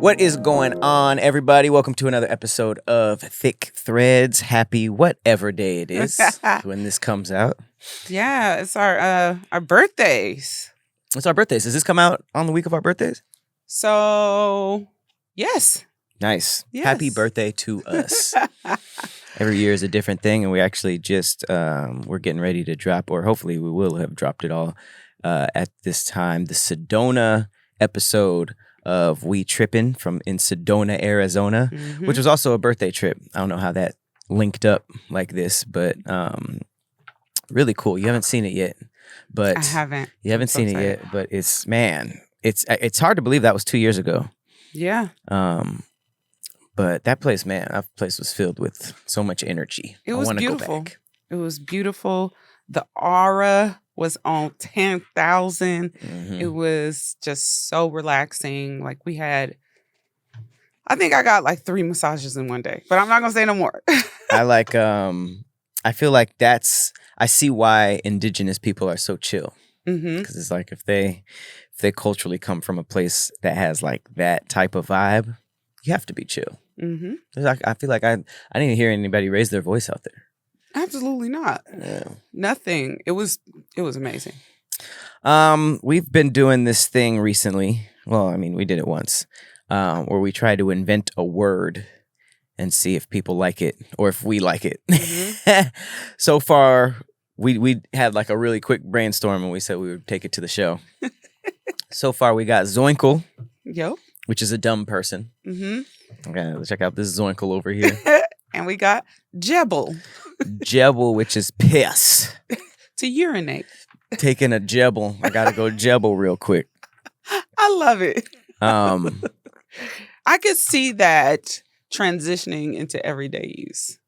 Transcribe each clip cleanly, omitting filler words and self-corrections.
What is going on, everybody? Welcome to another episode of Thick Threads. Happy whatever day it is when this comes out. Yeah, it's our birthdays. It's our birthdays. Does this come out on the week of our birthdays? So, yes. Nice. Yes. Happy birthday to us. Every year is a different thing, and we actually just, we're getting ready to drop, or hopefully we will have dropped it all at this time, the Sedona episode of We Trippin' in Sedona, Arizona, which was also a birthday trip. I don't know how that linked up like this, but really cool. You haven't seen it yet, but I haven't. You haven't seen it yet, but it's hard to believe that was 2 years ago. Yeah. But that place was filled with so much energy. It was Go beautiful. back. It was beautiful. The aura was on 10,000. It was just so relaxing. Like I think I got like 3 massages in one day, but I'm not going to say no more. I feel like I see why indigenous people are so chill. Because it's like if they culturally come from a place that has like that type of vibe, you have to be chill. I feel like I didn't hear anybody raise their voice out there. Absolutely not. Yeah. Nothing. It was amazing. We've been doing this thing recently. Well, I mean, we did it once, where we try to invent a word and see if people like it or if we like it. So far, we had like a really quick brainstorm and we said we would take it to the show. So far, we got zoinkle, which is a dumb person. Okay, let's check out this zoinkle over here. And we got jebble. Jebble, which is piss. To urinate. Taking a jebble. I gotta go jebble real quick. I love it. I could see that transitioning into everyday use.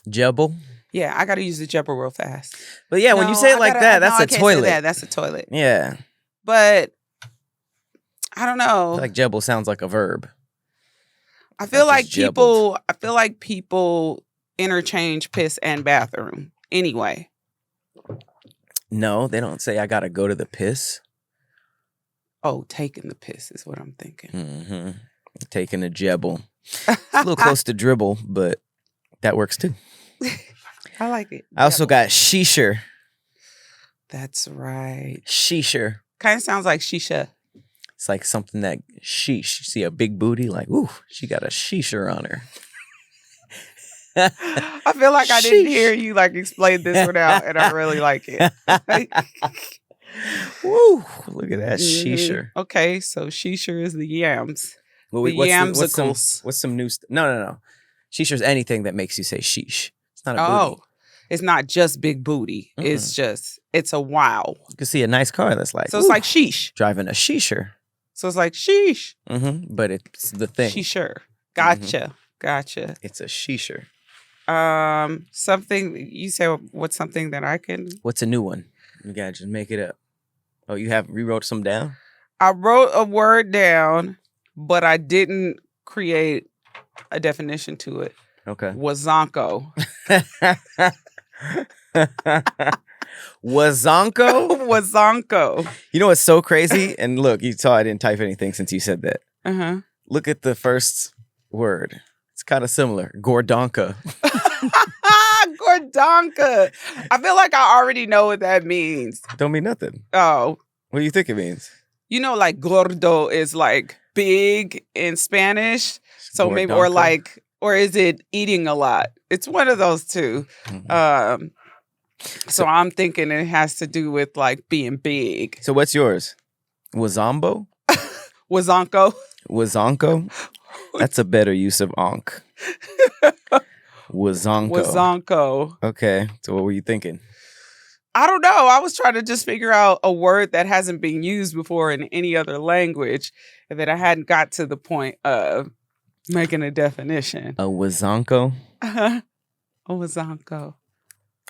Jebble? Yeah, I gotta use the jebble real fast. But yeah, when you say it like that, that's a toilet. That's a toilet. Yeah. But I don't know. I feel like jebble sounds like a verb. I feel like people interchange piss and bathroom anyway. No, they don't say I gotta go to the piss. Oh, taking the piss is what I'm thinking. Taking a jebble. It's a little close to dribble, but that works too. I like it. I also got shisher. That's right. Shisher. Kind of sounds like shisha. It's like something that sheesh. You see a big booty, like, ooh, she got a shisher on her. I feel like I didn't hear you like explain this one out, and I really like it. Woo! Look at that shisher. Okay, so shisher is the yams. Well, what's some new stuff? No. Shisher's anything that makes you say sheesh. It's not a booty. It's not just big booty. It's a wow. You can see a nice car that's like, so it's like sheesh. Driving a shisher. So it's like sheesh. But it's the thing. Shisher. Gotcha. It's a shisher. Something you say. What's something that I can? What's a new one? You gotta just make it up. Oh, you rewrote some down? I wrote a word down, but I didn't create a definition to it. Okay. Wazonko. Wazonko? Wazonko. You know what's so crazy? And look, you saw I didn't type anything since you said that. Look at the first word. It's kind of similar. Gordonka. Gordonka. I feel like I already know what that means. Don't mean nothing. Oh. What do you think it means? You know, like gordo is like big in Spanish. So Gordonka. maybe, or is it eating a lot? It's one of those two. So I'm thinking it has to do with like being big. So what's yours? Wazombo? Wazonko. Wazonko? That's a better use of onk. Wazonko. Okay. So what were you thinking? I don't know. I was trying to just figure out a word that hasn't been used before in any other language and that I hadn't got to the point of making a definition. A wazonko? A wazonko.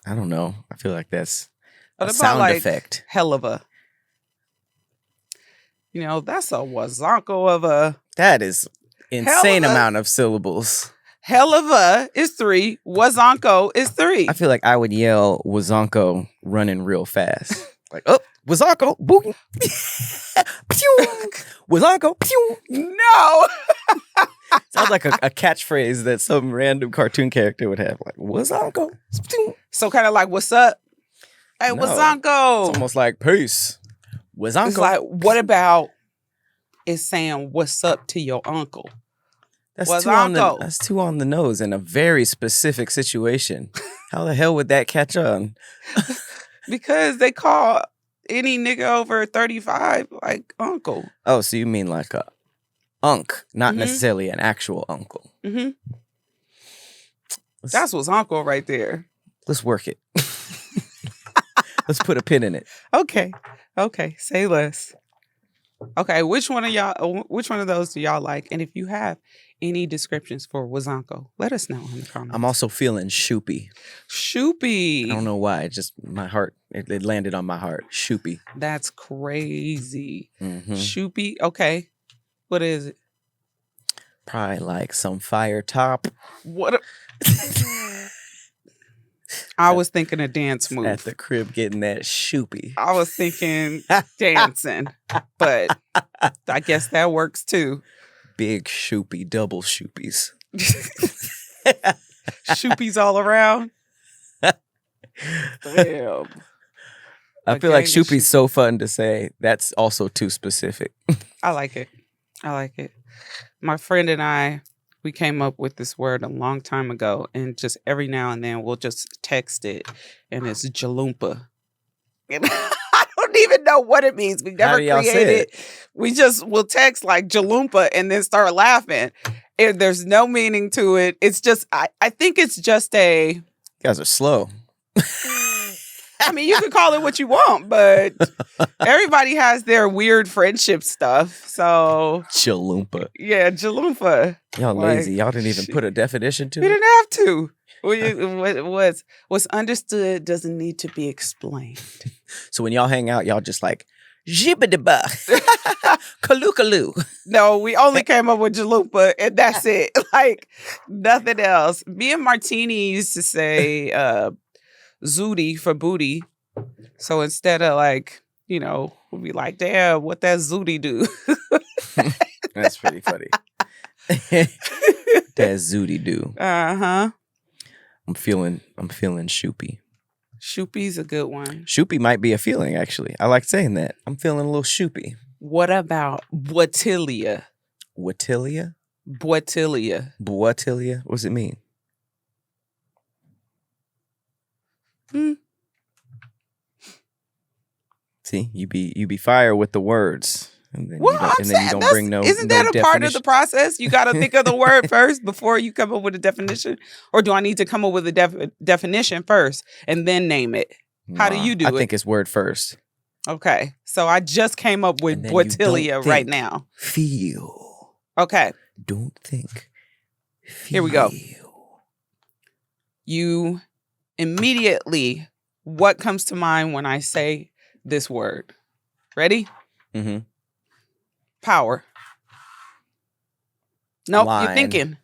I don't know. I feel like that's what a about sound like effect. Hell of a. You know, that's a wazonko of a. That is insane amount of syllables. Hell of a is 3. Wazonko is 3. I feel like I would yell wazonko running real fast. Like, oh, Wazanko, boogie. Wazanko, No. sounds like a catchphrase that some random cartoon character would have. Like, Wazanko. So kind of like, what's up? Hey, No. Wazanko. It's almost like, peace. Wazanko. It's like, what about is saying what's up to your uncle? That's too on the nose in a very specific situation. How the hell would that catch on? Because they call any nigga over 35 like uncle. Oh, so you mean like a unk, not necessarily an actual uncle. Mm-hmm. That's what's uncle right there. Let's work it. Let's put a pin in it. Okay. Say less. Okay, which one of those do y'all like? And if you have any descriptions for Wazanko, let us know in the comments. I'm also feeling shoopy. Shoopy. I don't know why. It just my heart. It landed on my heart. Shoopy. That's crazy. Mm-hmm. Shoopy. Okay. What is it? Probably like some fire top. What? I was thinking a dance move. At the crib getting that shoopy. I was thinking dancing, but I guess that works too. Big shoopy, double shoopies. Shoopies all around. Damn. I feel like shoopy's so fun to say. That's also too specific. I like it. My friend and I, we came up with this word a long time ago, and just every now and then we'll just text it, and it's jalumpa. And I don't even know what it means. We never created it. We just will text like jalumpa and then start laughing. And there's no meaning to it. It's just, I think it's just You guys are slow. I mean, you can call it what you want, but everybody has their weird friendship stuff. So Jalumpa. Yeah, jalumpa. Y'all lazy. Y'all didn't even put a definition to We it. didn't have to. What's understood doesn't need to be explained. So when y'all hang out, y'all just like jibbidibba, kalu. No, we only came up with jalumpa, and that's it. Like nothing else. Me and Martini used to say zooty for booty. So instead of like, we'd be like, damn, what that zooty do? That's pretty funny. That zooty do. Uh-huh. I'm feeling shoopy. Shoopy's a good one. Shoopy might be a feeling, actually. I like saying that. I'm feeling a little shoopy. What about boitilia? Watilia? Boitilia. Boitilia? What does it mean? See, you be fire with the words. And then you don't bring no. Isn't that a part of the process? You got to think of the word first before you come up with a definition, or do I need to come up with a definition first and then name it? How do you do it? I think it's word first. Okay, so I just came up with boitilia right now. Feel. Okay. Don't think. Feel. Here we go. You immediately, what comes to mind when I say this word? Ready? Mm-hmm. Power. Nope, Line. You're thinking.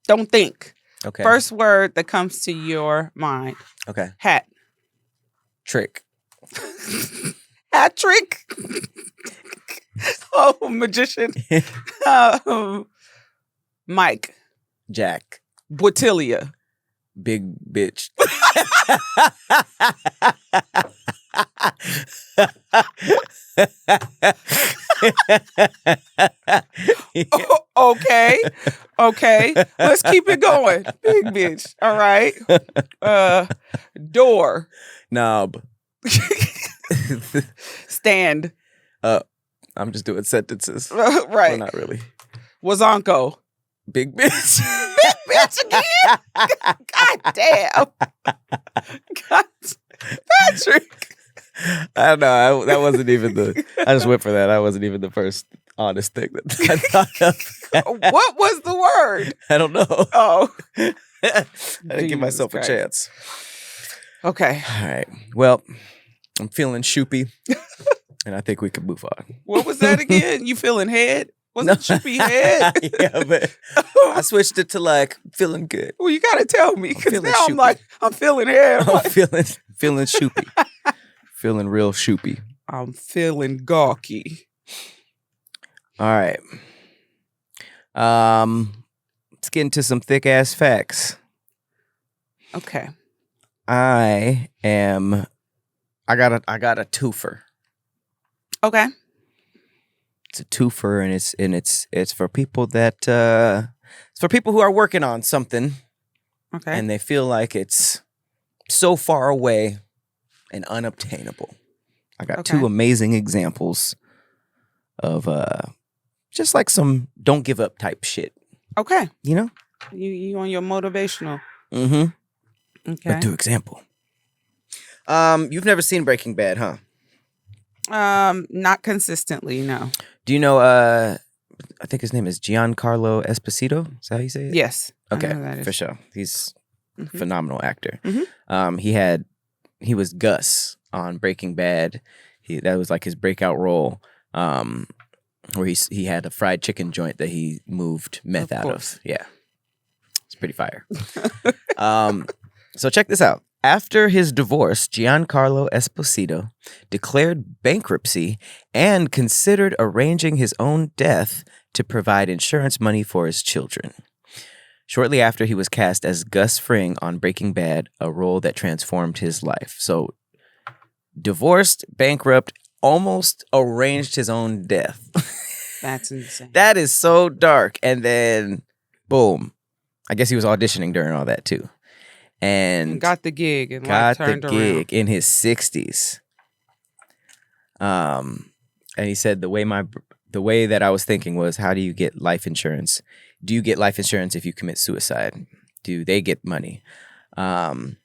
Don't think. Okay. First word that comes to your mind. Okay. Hat. Trick. Hat trick. Oh, magician. Mike. Jack. Boitilia. Big bitch. Okay. Let's keep it going. Big bitch. All right. Door. Knob. Stand. I'm just doing sentences. Right. Well, not really. Wazanko. Big bitch. Big bitch again? God damn. God. Patrick. I don't know. That wasn't even I just went for that. That wasn't even the first honest thing that I thought of. What was the word? I don't know. Oh. I didn't give myself a chance. Okay. All right. Well, I'm feeling shoopy, and I think we can move on. What was that again? You feeling head? Was it shoopy head? Yeah, but I switched it to like feeling good. Well, you got to tell me, because now shoopy. I'm like, I'm feeling head. I'm feeling shoopy. Feeling real shoopy. I'm feeling gawky. All right. Let's get into some thick ass facts. Okay. I got a twofer. Okay. It's a twofer, and it's for people that it's for people who are working on something, Okay. and they feel like it's so far away and unobtainable. I got two amazing examples of just like some don't give up type shit. Okay. You know? You on your motivational. Mm-hmm. Okay. Let's do example. You've never seen Breaking Bad, huh? Not consistently, no. Do you know I think his name is Giancarlo Esposito? Is that how you say it? Yes. Okay, for sure. He's a Mhm. phenomenal actor. Mhm. He was Gus on Breaking Bad. That was like his breakout role. Where he had a fried chicken joint that he moved meth out of. Yeah. It's pretty fire. So check this out. After his divorce, Giancarlo Esposito declared bankruptcy and considered arranging his own death to provide insurance money for his children. Shortly after, he was cast as Gus Fring on Breaking Bad, a role that transformed his life. So, divorced, bankrupt, almost arranged his own death. That's insane. That is so dark. And then, boom. I guess he was auditioning during all that, too. And got the gig and got life turned the gig around. in his 60s. And he said the way that I was thinking was, how do you get life insurance? Do you get life insurance if you commit suicide? Do they get money? And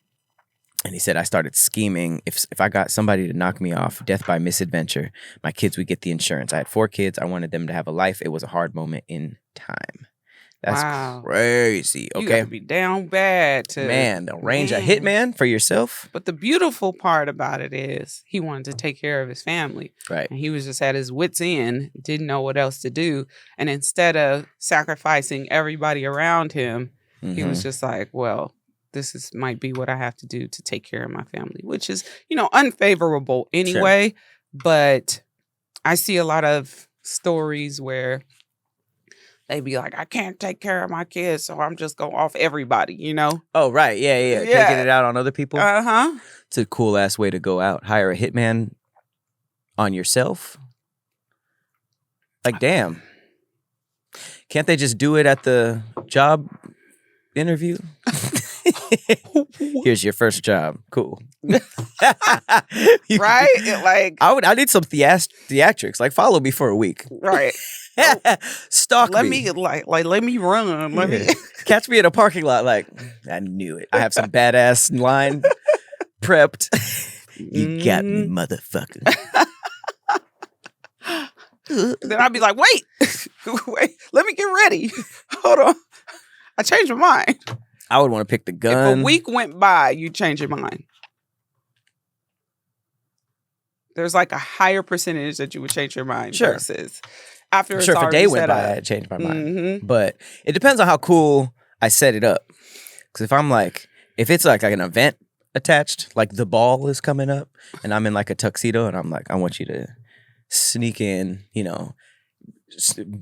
he said, I started scheming. If I got somebody to knock me off, death by misadventure, my kids would get the insurance. I had 4 kids. I wanted them to have a life. It was a hard moment in time. That's crazy. Okay. You gotta be down bad to arrange a hitman for yourself. But the beautiful part about it is he wanted to take care of his family. Right. And he was just at his wit's end, didn't know what else to do. And instead of sacrificing everybody around him, he was just like, well, this might be what I have to do to take care of my family, which is, unfavorable anyway. Sure. But I see a lot of stories where they be like, I can't take care of my kids, so I'm just going off everybody, Oh, right. Yeah. Taking it out on other people. Uh-huh. It's a cool ass way to go out. Hire a hitman on yourself. Like, damn. Can't they just do it at the job interview? Here's your first job. Cool. Right? I need some theatrics. Like, follow me for a week. Right. Stalk let me. Let me run. Let me catch me in a parking lot. Like, I knew it. I have some badass line prepped. You got me, motherfucker. Then I'd be like, wait, let me get ready. Hold on. I changed my mind. I would want to pick the gun. If a week went by, you change your mind. There's like a higher percentage that you would change your mind versus after it's if a day went by, up. I'd change my mind. But it depends on how cool I set it up. Because if it's like an event attached, like the ball is coming up and I'm in like a tuxedo and I'm like, I want you to sneak in,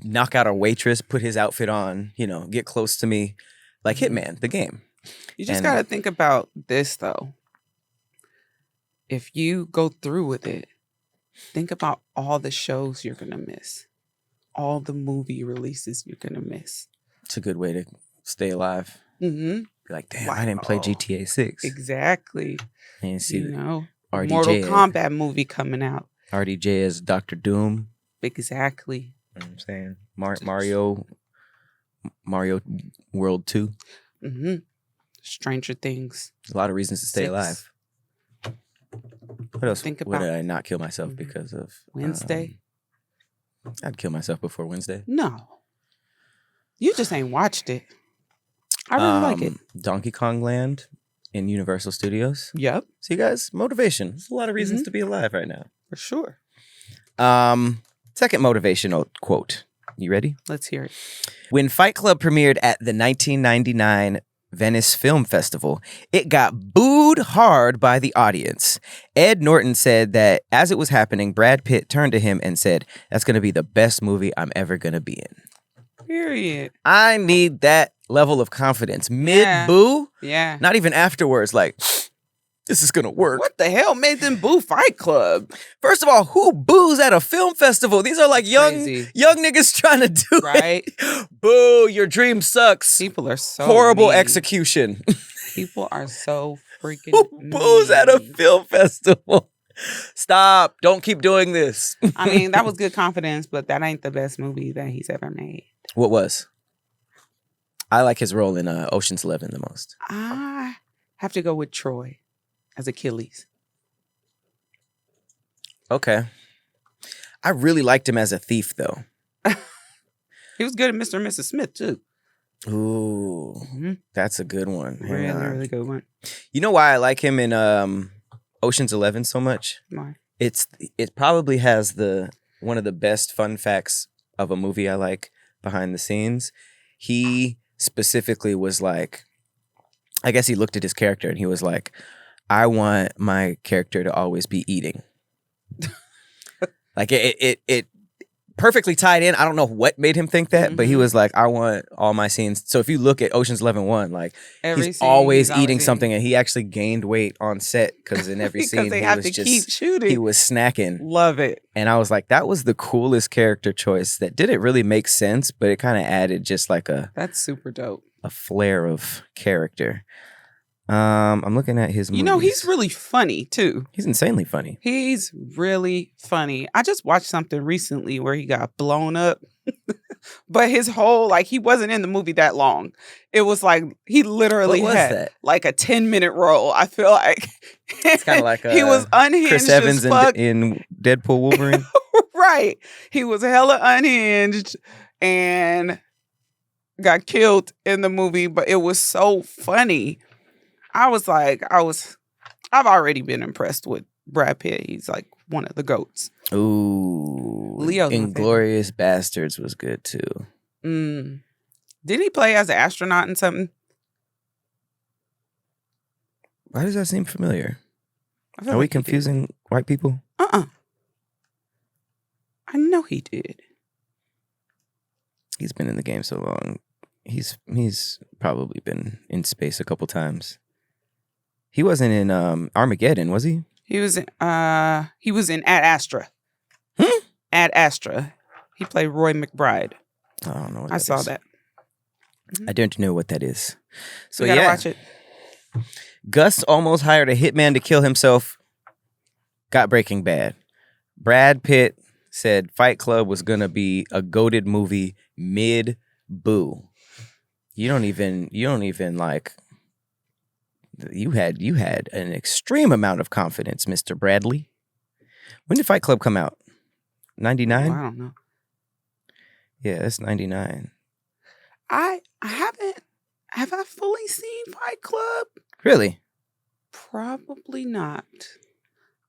knock out a waitress, put his outfit on, get close to me. Like Hitman, the game. You just got to think about this, though. If you go through with it, think about all the shows you're going to miss. All the movie releases you're going to miss. It's a good way to stay alive. Mm-hmm. Be like, damn, I didn't play GTA 6. Exactly. I didn't see RDJ, Mortal Kombat movie coming out. RDJ as Dr. Doom. Exactly. You know what I'm saying? Mario World 2. Mm-hmm. Stranger Things. A lot of reasons to stay alive. What else? What did I not kill myself because of? Wednesday? I'd kill myself before Wednesday. No. You just ain't watched it. I really like it. Donkey Kong Land in Universal Studios. Yep. See, guys, motivation. There's a lot of reasons to be alive right now. For sure. Second motivational quote. You ready? Let's hear it. When Fight Club premiered at the 1999 Venice Film Festival. It got booed hard by the audience. Ed Norton said that as it was happening, Brad Pitt turned to him and said, "That's going to be the best movie I'm ever going to be in." Period. I need that level of confidence. Mid-boo? Yeah. Not even afterwards, like, this is going to work. What the hell made them boo Fight Club? First of all, who boos at a film festival? These are like young niggas trying to do right? it. Boo, your dream sucks. People are so horrible mean. Execution. People are so freaking who boos mean. at a film festival? Stop. Don't keep doing this. I mean, that was good confidence, but that ain't the best movie that he's ever made. What was? I like his role in Ocean's 11 the most. I have to go with Troy as Achilles. Okay. I really liked him as a thief, though. He was good at Mr. and Mrs. Smith, too. Ooh, that's a good one. Really good one. You know why I like him in Ocean's 11 so much? Why? It probably has one of the best fun facts of a movie I like behind the scenes. He specifically was like, I guess he looked at his character and he was like, I want my character to always be eating. Like it perfectly tied in. I don't know what made him think that, but he was like, I want all my scenes. So if you look at Ocean's 11-1, like he's always eating something, and he actually gained weight on set because in every scene they he have was to just keep shooting. He was snacking. Love it. And I was like, that was the coolest character choice that didn't really make sense, but it kind of added just like that's super dope. A flair of character. I'm looking at his movies. You know, he's really funny, too. He's insanely funny. He's really funny. I just watched something recently where he got blown up. But his whole, like, he wasn't in the movie that long. It was like, he literally had like a 10-minute role, I feel like. It's kind of like he was unhinged Chris Evans as fuck. in Deadpool Wolverine. Right. He was hella unhinged and got killed in the movie, but it was so funny. I was like, I've already been impressed with Brad Pitt. He's like one of the GOATs. Ooh. Leo's Inglourious Bastards was good too. Didn't he play as an astronaut in something? Why does that seem familiar? Are we confusing white people? I know he did. He's been in the game so long. He's probably been in space a couple times. He wasn't in Armageddon, was he? He was in Ad Astra. Ad Astra. He played Roy McBride. I don't know what I saw that. I don't know what that is. So you gotta watch it. Gus almost hired a hitman to kill himself. Got Breaking Bad. Brad Pitt said Fight Club was gonna be a goated movie mid-boo. You don't even like. You had an extreme amount of confidence, Mr. Bradley. When did Fight Club come out? 99? I don't know. Yeah, that's 99. I haven't. Have I fully seen Fight Club? Really? Probably not.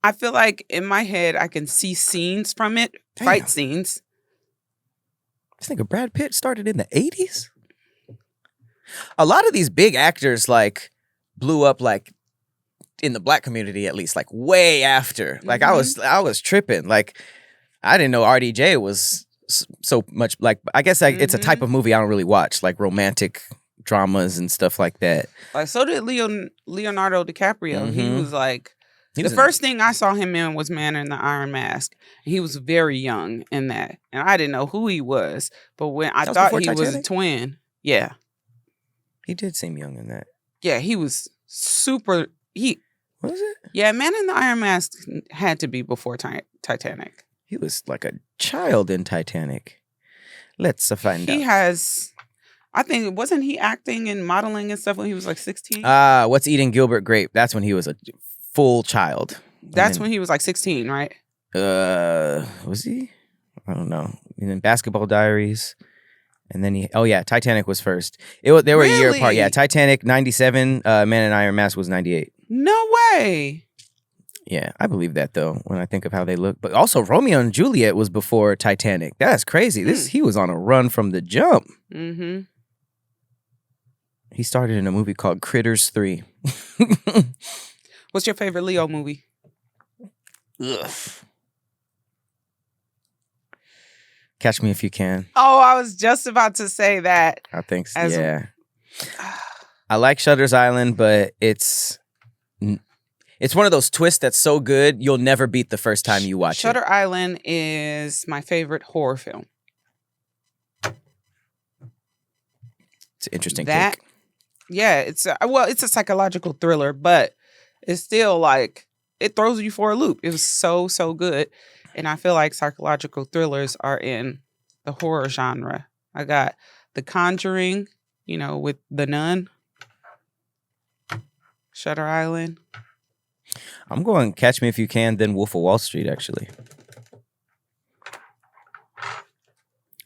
I feel like in my head I can see scenes from it, fight scenes. I think Brad Pitt started in the 80s. A lot of these big actors like blew up like in the black community, at least like way after. Like I was tripping. Like I didn't know RDJ was so much like, I guess like it's a type of movie I don't really watch, like romantic dramas and stuff like that. Like so did Leonardo DiCaprio. He was like the first thing I saw him in was Man in the Iron Mask. He was very young in that, and I didn't know who he was. But when I thought he was a twin, yeah, he did seem young in that. Yeah, he was super. Was it? Yeah, Man in the Iron Mask had to be before Titanic. He was like a child in Titanic. Let's find out. He has. I think wasn't he acting and modeling and stuff when he was like 16? What's Eating Gilbert Grape? That's when he was a full child. That's when he was like 16, right? Was he? I don't know. And then Basketball Diaries. And then Titanic was first. They were a year apart. Yeah, Titanic 97, Man in Iron Mask was 98. No way. Yeah, I believe that though when I think of how they look. But also Romeo and Juliet was before Titanic. That's crazy. He was on a run from the jump. He started in a movie called Critters 3. What's your favorite Leo movie? Ugh. Catch Me If You Can. Oh, I was just about to say that. I think so. Yeah. I like Shutter's Island, but it's one of those twists that's so good you'll never beat the first time you watch Shutter Island is my favorite horror film. It's an interesting take. Yeah, it's a psychological thriller, but it's still like it throws you for a loop. It was so good, and I feel like psychological thrillers are in the horror genre. I got The Conjuring, with the nun. Shutter Island. I'm going Catch Me If You Can, then Wolf of Wall Street, actually.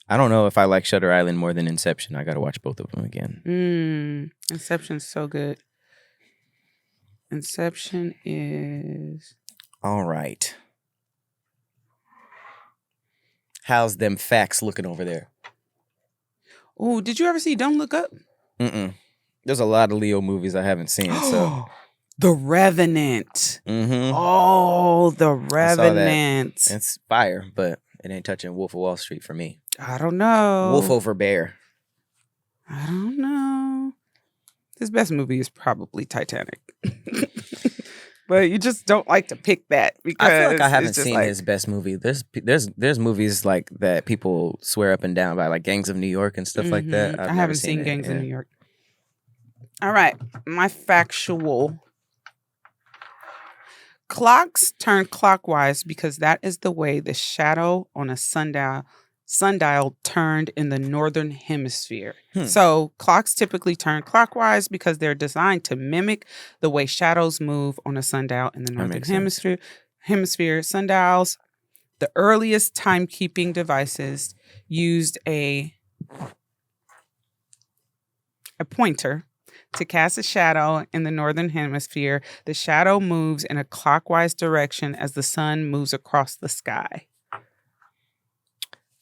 I don't know if I like Shutter Island more than Inception. I got to watch both of them again. Inception's so good. Inception is... All right. How's them facts looking over there? Oh, did you ever see Don't Look Up? Mm-mm. There's a lot of Leo movies I haven't seen, so... The Revenant. Mm-hmm. Oh, The Revenant. It's fire, but it ain't touching Wolf of Wall Street for me. I don't know. Wolf over Bear. I don't know. His best movie is probably Titanic. But you just don't like to pick that because I feel like I haven't seen his best movie. There's movies like that people swear up and down by, like Gangs of New York and stuff like that. I haven't seen Gangs of New York. All right, my factual. Clocks turn clockwise because that is the way the shadow on a sundial turned in the northern hemisphere. So clocks typically turn clockwise because they're designed to mimic the way shadows move on a sundial in the northern hemisphere. Sundials, the earliest timekeeping devices, used a pointer to cast a shadow in the northern hemisphere. The shadow moves in a clockwise direction as the sun moves across the sky.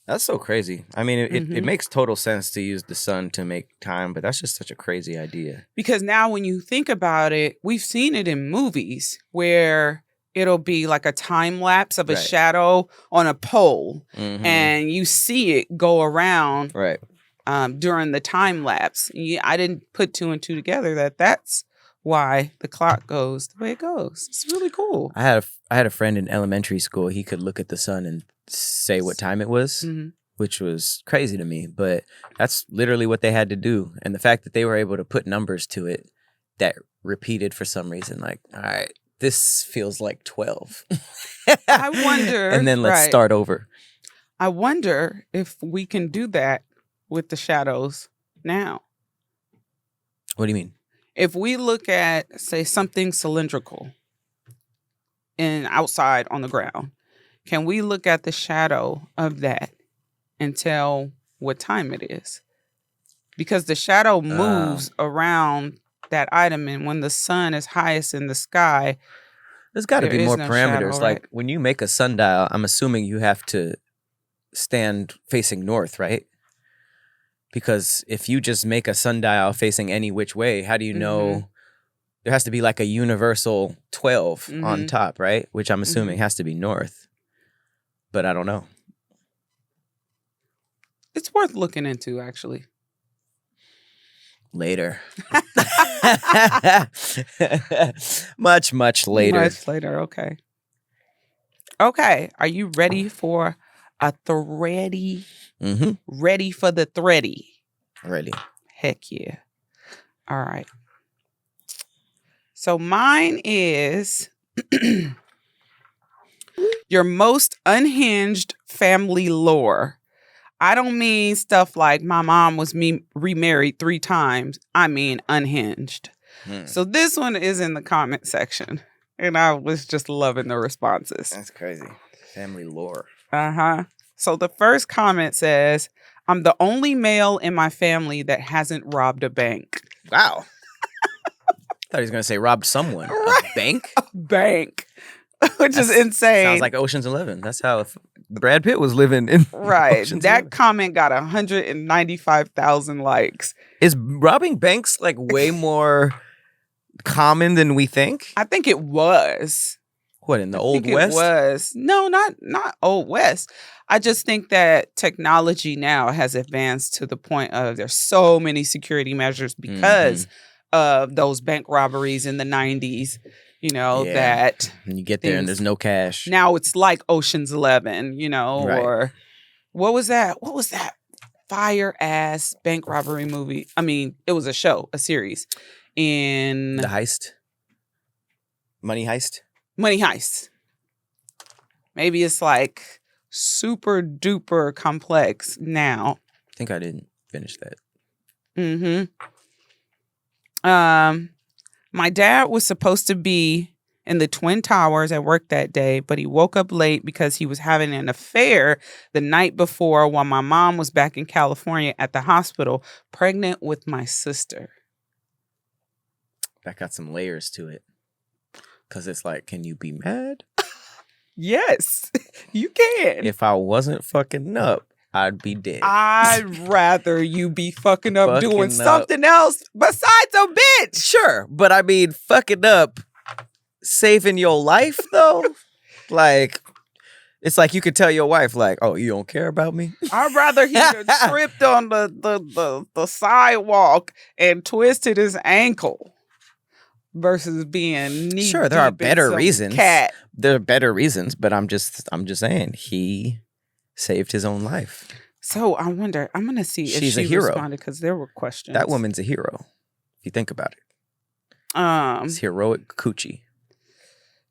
That's so crazy. I mean, it makes total sense to use the sun to make time, but that's just such a crazy idea. Because now when you think about it, we've seen it in movies where it'll be like a time lapse of a shadow on a pole, and you see it go around. Right. During the time lapse. I didn't put two and two together that's why the clock goes the way it goes. It's really cool. I had a friend in elementary school. He could look at the sun and say what time it was, which was crazy to me. But that's literally what they had to do. And the fact that they were able to put numbers to it that repeated for some reason, like, all right, this feels like 12. I wonder. And then let's start over. I wonder if we can do that with the shadows now. What do you mean? If we look at, say, something cylindrical and outside on the ground, can we look at the shadow of that and tell what time it is? Because the shadow moves around that item, and when the sun is highest in the sky, there's got to be more parameters. Shadow, like when you make a sundial, I'm assuming you have to stand facing north, right? Because if you just make a sundial facing any which way, how do you know? There has to be like a universal 12 on top, right? Which I'm assuming has to be north. But I don't know. It's worth looking into, actually. Later. Much later. Much later, okay. Okay, are you ready for a thready? Ready for the thready? Ready. Heck yeah. All right. So mine is your most unhinged family lore. I don't mean stuff like my mom was remarried 3 times. I mean unhinged. So this one is in the comment section. And I was just loving the responses. That's crazy. Family lore. So the first comment says, I'm the only male in my family that hasn't robbed a bank. Wow. I thought he was going to say robbed someone. Right. A bank? A bank. Which is insane. Sounds like Ocean's 11. That's how Brad Pitt was living in Right. Ocean's That 11. comment got 195,000 likes. Is robbing banks like way more common than we think? I think it was. What, in the I Old think West? It was. No, not Old West. I just think that technology now has advanced to the point of there's so many security measures because of those bank robberies in the 90s, that And you get there and there's no cash. now it's like Ocean's 11, Right. or what was that? What was that fire ass bank robbery movie? I mean, it was a show, a series in The Heist? Money Heist? Money Heist. Maybe it's like super duper complex now. I think I didn't finish that. My dad was supposed to be in the Twin Towers at work that day, but he woke up late because he was having an affair the night before while my mom was back in California at the hospital, pregnant with my sister. That got some layers to it. Because it's like, can you be mad? Yes, you can. If I wasn't fucking up, I'd be dead. I'd rather you be fucking up Fucking doing up. something else besides a bitch. Sure, but I mean, fucking up, saving your life though? Like, it's like you could tell your wife, like, oh, you don't care about me? I'd rather he had tripped on the sidewalk and twisted his ankle versus being knee Sure, there are deep in better some reasons. cat. There are better reasons, but I'm just saying he saved his own life. So I wonder, I'm going to see if She's she a hero. responded because there were questions. That woman's a hero, if you think about it. It's heroic coochie.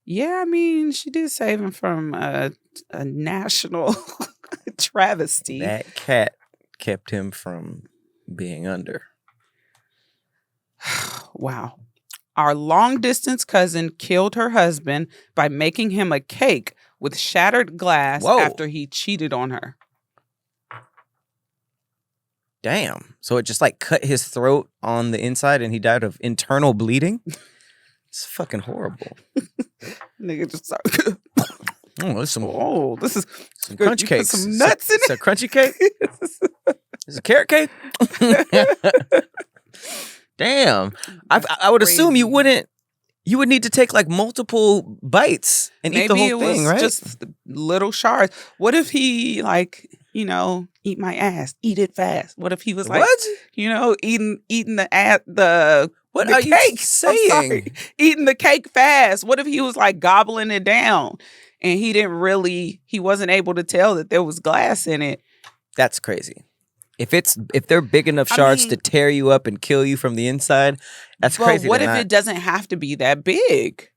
Yeah, I mean, she did save him from a national travesty. That cat kept him from being under. Wow. Our long-distance cousin killed her husband by making him a cake with shattered glass after he cheated on her. Damn. So it just like cut his throat on the inside and he died of internal bleeding? It's fucking horrible. Nigga just started. This is some good. crunch You cakes. put some nuts in it. It's a crunchy cake? It's a carrot cake? Damn. I would assume you would need to take like multiple bites and eat the whole thing, right? Just little shards. What if he eat my ass, eat it fast? What if he was like, what? Eating the What the are cake? you saying? Eating the cake fast. What if he was like gobbling it down and he wasn't able to tell that there was glass in it? That's crazy. If they're big enough shards to tear you up and kill you from the inside, that's crazy. But what if it doesn't have to be that big?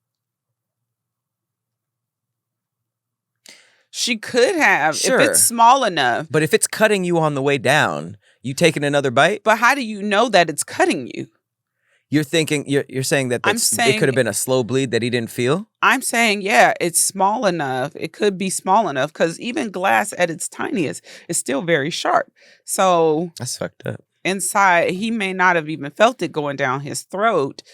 She could have, if it's small enough. But if it's cutting you on the way down, you taking another bite? But how do you know that it's cutting you? You're saying that it could have been a slow bleed that he didn't feel? I'm saying, yeah, it's small enough. It could be small enough because even glass at its tiniest is still very sharp. So that's fucked up. Inside, he may not have even felt it going down his throat.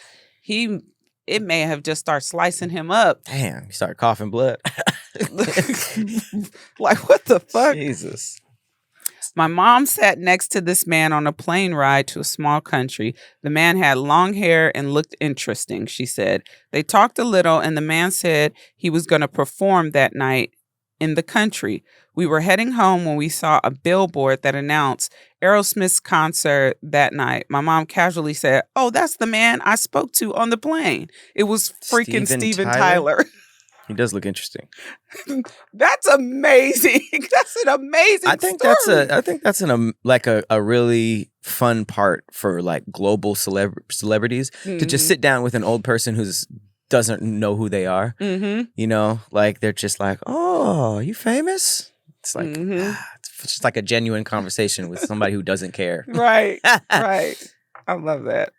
It may have just started slicing him up. Damn, he started coughing blood. Like, what the fuck? Jesus. My mom sat next to this man on a plane ride to a small country. The man had long hair and looked interesting, she said. They talked a little, and the man said he was going to perform that night in the country. We were heading home when we saw a billboard that announced Aerosmith's concert that night. My mom casually said, "Oh, that's the man I spoke to on the plane." It was freaking Steven Tyler. He does look interesting. That's amazing. That's an amazing story. I think that's a really fun part for like global celebrities to just sit down with an old person who doesn't know who they are. Mm-hmm. Like they're just like, "Oh, you famous?" It's like it's just like a genuine conversation with somebody who doesn't care. Right. Right. I love that.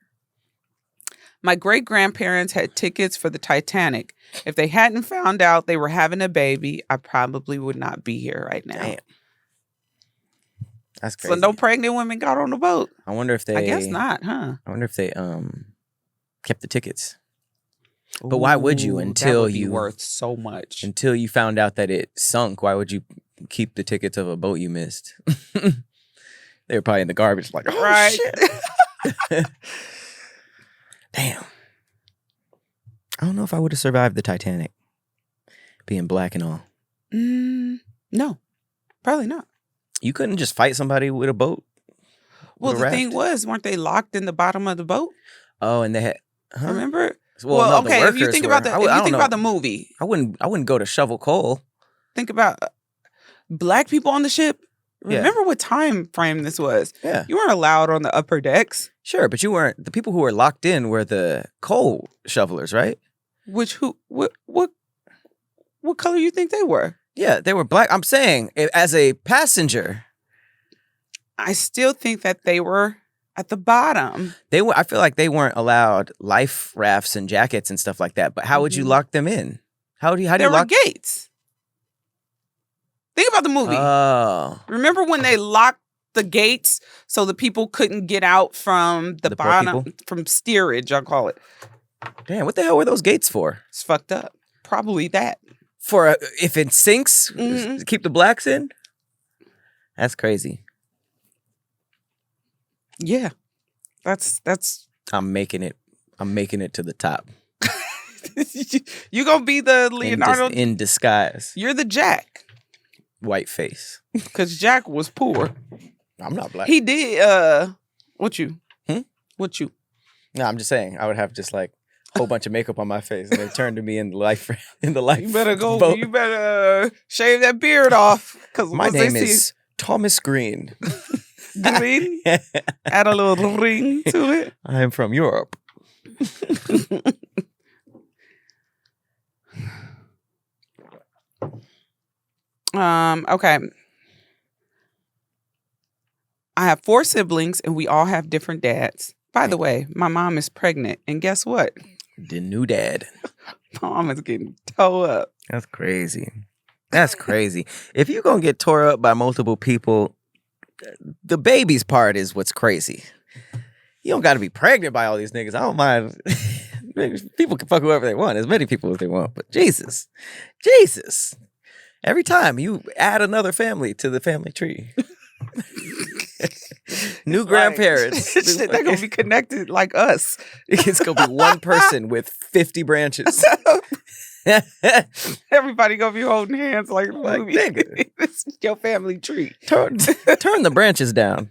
My great-grandparents had tickets for the Titanic. If they hadn't found out they were having a baby, I probably would not be here right now. Damn. That's crazy. So no pregnant women got on the boat? I wonder if they... I guess not, huh? I wonder if they kept the tickets. But why would you that would be worth so much. Until you found out that it sunk, why would you keep the tickets of a boat you missed. They were probably in the garbage like, oh, Right. shit. Damn. I don't know if I would have survived the Titanic. Being black and all. No, probably not. You couldn't just fight somebody with a boat? Well, the thing was, weren't they locked in the bottom of the boat? Oh, and they had... Huh? Remember? Well, no, okay, if you think about the movie. I wouldn't go to shovel coal. Think about black people on the ship. Remember what time frame this was? Yeah. You weren't allowed on the upper decks. Sure, but you weren't. The people who were locked in were the coal shovelers, right? What color you think they were? Yeah, they were black. I'm saying, as a passenger. I still think that they were at the bottom. I feel like they weren't allowed life rafts and jackets and stuff like that. But how would you lock them in? How do you There lock? were gates. Think about the movie. Oh. Remember when they locked the gates so the people couldn't get out from the bottom, from steerage, I'll call it. Damn, what the hell were those gates for? It's fucked up. Probably that. For if it sinks, keep the blacks in? That's crazy. Yeah. That's I'm making it to the top. You gonna be the Leonardo in disguise. You're the Jack. White face. Because Jack was poor. I'm not black. He did what you? What you? No, I'm just saying I would have just like a whole bunch of makeup on my face and they turn to me in the life. You better go. Boat. You better shave that beard off. Because my name is Thomas Green. Green? Add a little ring to it. I am from Europe. Okay. I have 4 siblings and we all have different dads. By the way, my mom is pregnant and guess what? The new dad. Mom is getting tore up. That's crazy. That's crazy. If you're going to get tore up by multiple people, the baby's part is what's crazy. You don't got to be pregnant by all these niggas. I don't mind. People can fuck whoever they want, as many people as they want. But Jesus. Every time you add another family to the family tree. New grandparents. They're going to be connected like us. It's going to be one person with 50 branches. Everybody going to be holding hands like nigga. This is your family tree. Turn the branches down.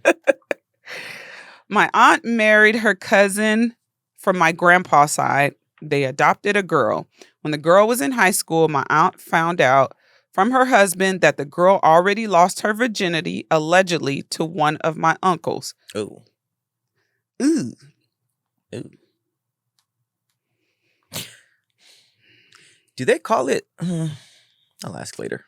My aunt married her cousin from my grandpa's side. They adopted a girl. When the girl was in high school, my aunt found out from her husband that the girl already lost her virginity, allegedly, to one of my uncles. Ooh. Ooh. Ooh. Do they call it? I'll ask later.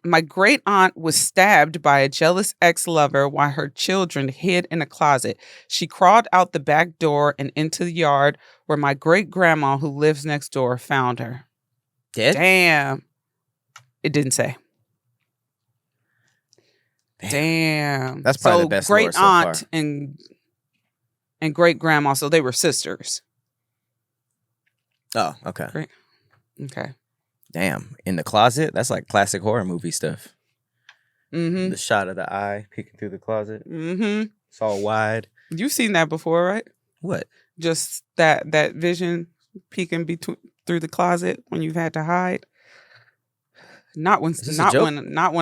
My great aunt was stabbed by a jealous ex-lover while her children hid in a closet. She crawled out the back door and into the yard where my great grandma, who lives next door, found her. Dead? Damn. It didn't say. Damn. That's probably the best lore so far. Great aunt and great grandma, so they were sisters. Oh, okay. Great. Okay. Damn. In the closet? That's like classic horror movie stuff. Mm-hmm. The shot of the eye peeking through the closet. Mm-hmm. It's all wide. You've seen that before, right? What? Just that vision peeking through the closet when you've had to hide. Not when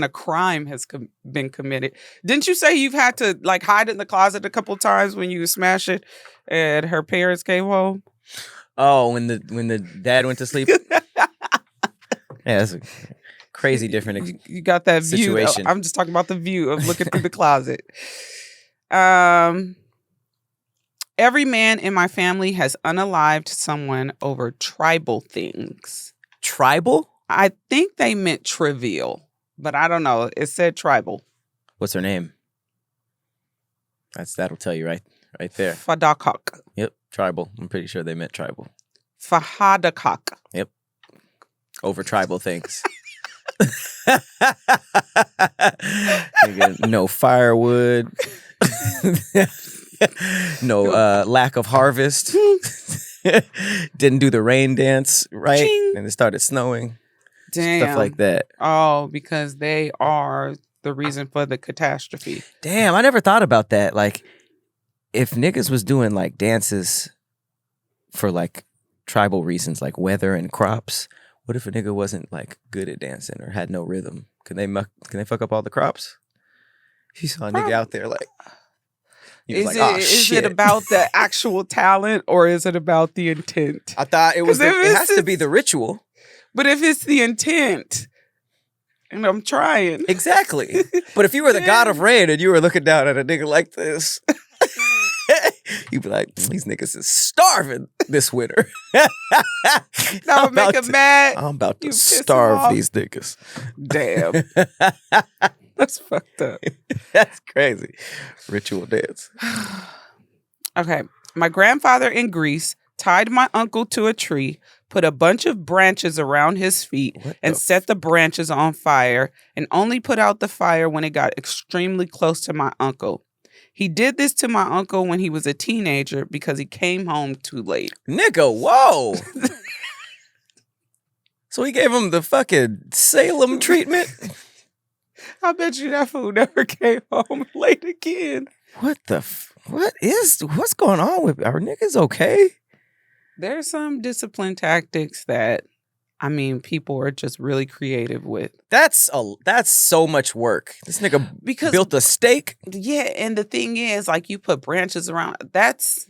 a crime has been committed. Didn't you say you've had to like hide in the closet a couple times when you smash it and her parents came home? Oh, when the dad went to sleep. Yeah, that's a crazy different you got that situation. View. I'm just talking about the view of looking through the closet. Every man in my family has unalived someone over tribal things. Tribal? I think they meant trivial, but I don't know. It said tribal. What's her name? That'll tell you right there. Fadakak. Yep, tribal. I'm pretty sure they meant tribal. Fahadakak. Yep. Over tribal things. No firewood. No lack of harvest. Didn't do the rain dance right, Ching. and it started snowing. Damn. Stuff like that. Oh, because they are the reason for the catastrophe. Damn, I never thought about that. Like, if niggas was doing like dances for like tribal reasons, like weather and crops, what if a nigga wasn't like good at dancing or had no rhythm? Can they fuck up all the crops? You saw a nigga out there like, is it about the actual talent or is it about the intent? I thought it has to be the ritual. But if it's the intent, and I'm trying. Exactly. But if you were the god of rain and you were looking down at a nigga like this, you'd be like, these niggas is starving this winter. Now make him mad. I'm about to starve these niggas. Damn. That's fucked up. That's crazy. Ritual dance. Okay. My grandfather in Greece tied my uncle to a tree, put a bunch of branches around his feet, and set the branches on fire, and only put out the fire when it got extremely close to my uncle. He did this to my uncle when he was a teenager because he came home too late. Nigga, whoa. So he gave him the fucking Salem treatment? I bet you that fool never came home late again. What's going on with our niggas? Okay. There's some discipline tactics that, I mean, people are just really creative with. That's so much work. This nigga built a stake. Yeah, and the thing is, like, you put branches around. That's,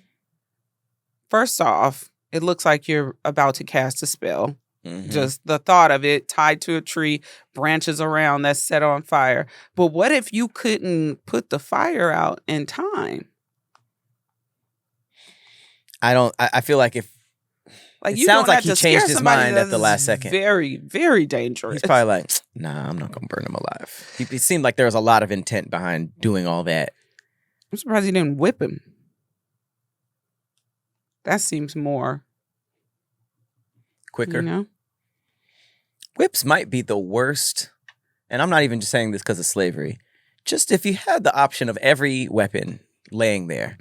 first off, it looks like you're about to cast a spell. Mm-hmm. Just the thought of it tied to a tree, branches around that's set on fire. But what if you couldn't put the fire out in time? I feel like if it sounds like he changed his mind at the last second. Very, very dangerous. He's probably like, nah, I'm not going to burn him alive. It seemed like there was a lot of intent behind doing all that. I'm surprised he didn't whip him. That seems more quicker. You know? Whips might be the worst. And I'm not even just saying this because of slavery. Just if you had the option of every weapon laying there,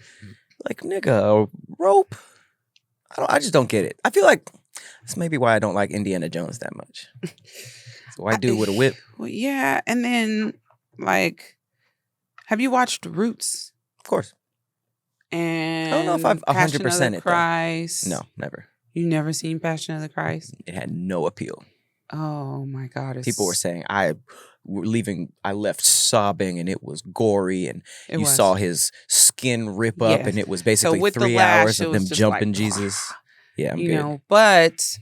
like, nigga, a rope. I just don't get it. I feel like that's maybe why I don't like Indiana Jones that much. So I do with a whip. Well, yeah, and then, like, have you watched Roots? Of course. And I don't know if I've 100% it. Christ. No, never. You never seen Passion of the Christ? It had no appeal. Oh my God! People were saying I left sobbing, and it was gory, and you saw his skin rip up, and it was basically 3 hours of them jumping like, Jesus. Yeah, I'm good. But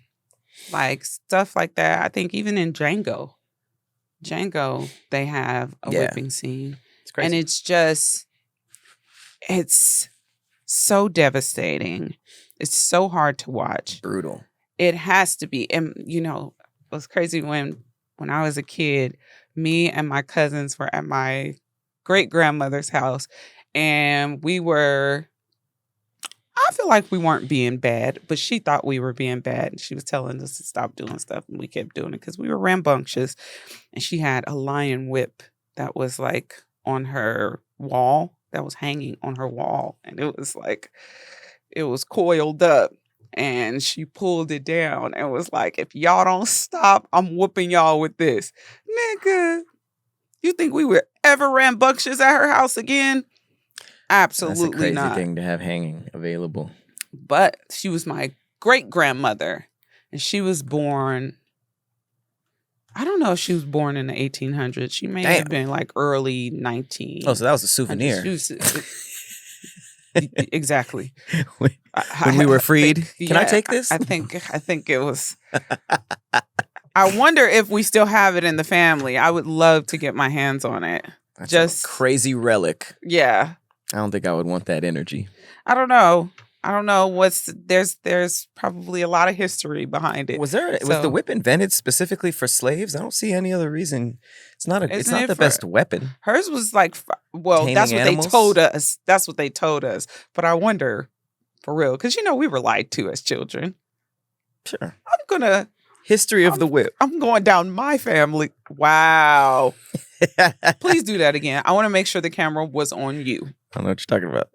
like stuff like that, I think even in Django, they have a whipping scene. It's crazy. And it's so devastating. It's so hard to watch. Brutal. It has to be. And, it was crazy when I was a kid, me and my cousins were at my great-grandmother's house, and I feel like we weren't being bad, but she thought we were being bad. And she was telling us to stop doing stuff, and we kept doing it because we were rambunctious. And she had a lion whip that was like on her wall, that was hanging on her wall. And it was coiled up. And she pulled it down and was like, if y'all don't stop, I'm whooping y'all with this. Nigga, you think we were ever rambunctious at her house again? Absolutely not. That's a crazy thing to have hanging available. But she was my great-grandmother. And she was born, I don't know if she was born in the 1800s. She may have been like early 19. Oh, so that was a souvenir. Exactly. When we were freed. Can I take this? I think it was. I wonder if we still have it in the family. I would love to get my hands on it. That's just a crazy relic. Yeah. I don't think I would want that energy. I don't know. There's probably a lot of history behind it. Was the whip invented specifically for slaves? I don't see any other reason. It's not the best weapon. Hers was like, that's what animals? They told us. That's what they told us. But I wonder, for real, because we were lied to as children. Sure. History of the whip. I'm going down my family. Wow. Please do that again. I want to make sure the camera was on you. I don't know what you're talking about.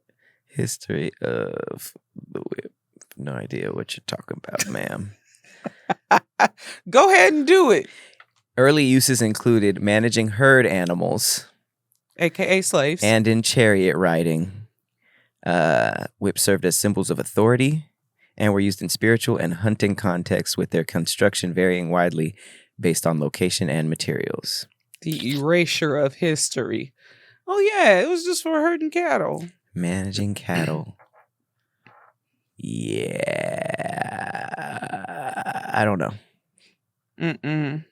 History of the whip. No idea what you're talking about, ma'am. Go ahead and do it. Early uses included managing herd animals, AKA slaves. and in chariot riding. Whips served as symbols of authority and were used in spiritual and hunting contexts, with their construction varying widely based on location and materials. The erasure of history. Oh, yeah, it was just for herding cattle. Managing cattle. Yeah. I don't know. Mm-mm.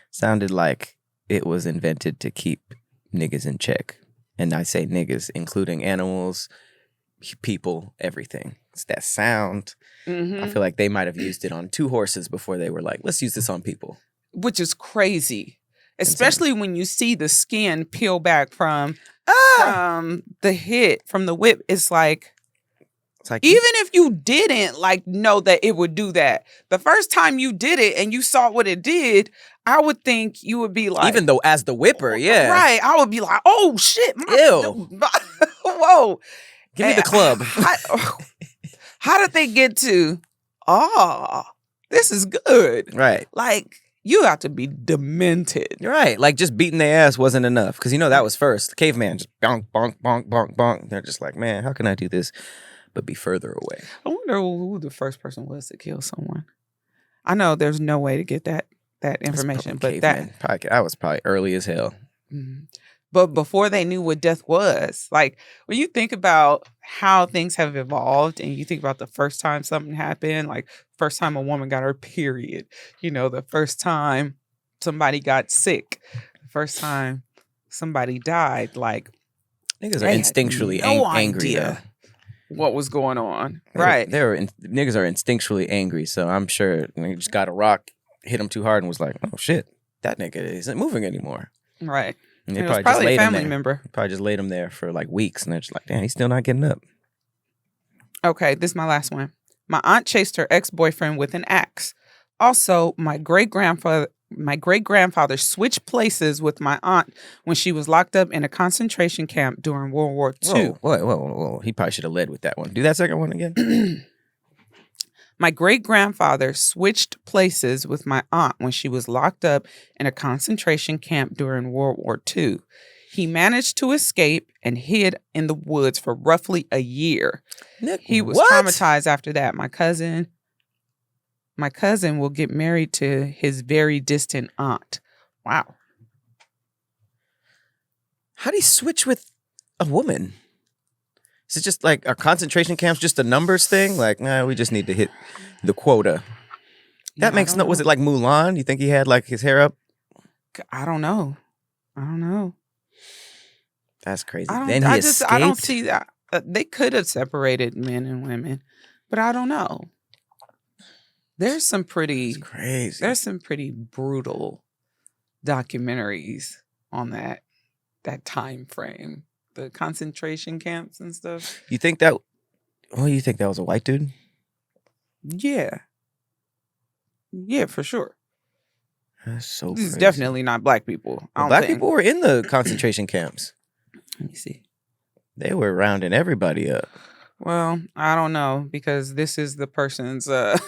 Sounded like it was invented to keep niggas in check. And I say niggas, including animals, people, everything. It's that sound. Mm-hmm. I feel like they might have used it on 2 horses before they were like, let's use this on people. Which is crazy. Especially when you see the skin peel back from the hit, from the whip. It's like even if you didn't know that it would do that, the first time you did it and you saw what it did, I would think you would be like, even though as the whipper, yeah. Right. I would be like, oh shit. Ew. Whoa. Give me the club. How did they get to, this is good. Right. Like, you have to be demented. Right. Like, just beating their ass wasn't enough. Because, that was first. The caveman just bonk, bonk, bonk, bonk, bonk. They're just like, man, how can I do this but be further away? I wonder who the first person was to kill someone. I know there's no way to get that information. But caveman. I was probably early as hell. Mm-hmm. But before they knew what death was, like when you think about how things have evolved and you think about the first time something happened, like first time a woman got her period, the first time somebody got sick, the first time somebody died, like niggas are instinctually angry. Though. What was going on? Right. Niggas are instinctually angry. So I'm sure they just got a rock, hit him too hard and was like, oh shit, that nigga isn't moving anymore. Right. And they it was probably a family member. Probably just laid him there for like weeks, and they're just like, damn, he's still not getting up. Okay, this is my last one. My aunt chased her ex-boyfriend with an axe. Also, my great-grandfather switched places with my aunt when she was locked up in a concentration camp during World War II. Whoa. He probably should have led with that one. Do that second one again. My great-grandfather switched places with my aunt when she was locked up in a concentration camp during World War II. He managed to escape and hid in the woods for roughly a year. Nick, he was traumatized after that. My cousin will get married to his very distant aunt. Wow. How'd he switch with a woman? Is it just like, are concentration camps just a numbers thing? Like, nah, we just need to hit the quota. That makes no. Was it like Mulan? You think he had like his hair up? I don't know. That's crazy. I don't see that. They could have separated men and women, but I don't know. There's some pretty crazy. There's some pretty brutal documentaries on that time frame. The concentration camps and stuff. You think that was a white dude? Yeah. Yeah, for sure. That's so These crazy. definitely not black people. Black people were in the concentration camps. Let me see. They were rounding everybody up. Well, I don't know, because this is the person's this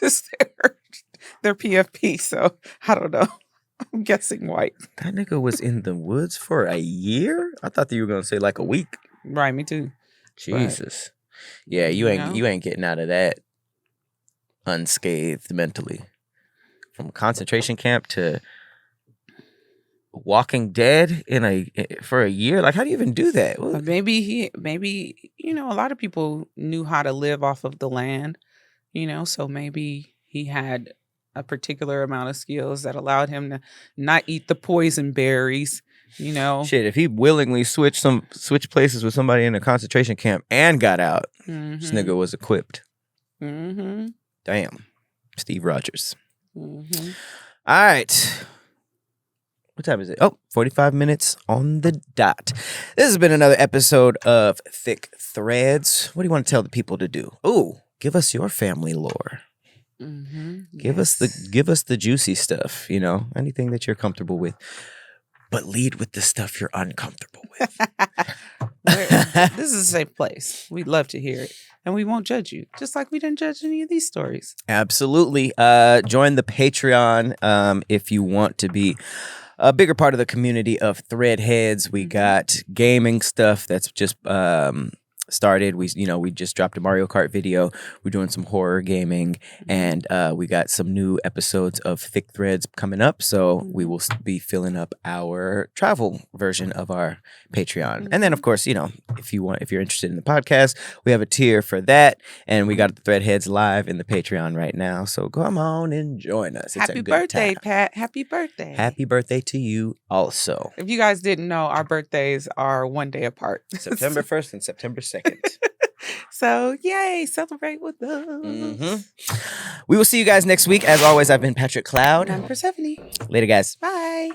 is their PFP, so I don't know. I'm guessing white. That nigga was in the woods for a year? I thought that you were gonna say like a week. Right, me too. Jesus. But, yeah, you ain't getting out of that unscathed mentally. From concentration camp to Walking Dead for a year. Like, how do you even do that? Maybe a lot of people knew how to live off of the land, so maybe he had a particular amount of skills that allowed him to not eat the poison berries, Shit, if he willingly switched places with somebody in a concentration camp and got out, this nigga was equipped. Mm-hmm. Damn. Steve Rogers. Mm-hmm. All right. What time is it? 45 minutes on the dot. This has been another episode of Thick Threads. What do you want to tell the people to do? Oh, give us your family lore. Mm-hmm. Give us the juicy stuff, anything that you're comfortable with, but lead with the stuff you're uncomfortable with. This is a safe place. We'd love to hear it. And we won't judge you, just like we didn't judge any of these stories. Absolutely. Join the Patreon if you want to be a bigger part of the community of Threadheads. We got gaming stuff that's just started. We just dropped a Mario Kart video. We're doing some horror gaming, and we got some new episodes of Thick Threads coming up. So we will be filling up our travel version of our Patreon. And then, of course, if you're interested in the podcast, we have a tier for that, and we got the Threadheads live in the Patreon right now. So come on and join us. Happy birthday, Pat! Happy birthday! Happy birthday to you also. If you guys didn't know, our birthdays are one day apart. September 1st and September 2nd. So, yay, celebrate with us. We will see you guys next week. As always, I've been Patrick Cloud. And I'm Persephone. Later, guys. Bye.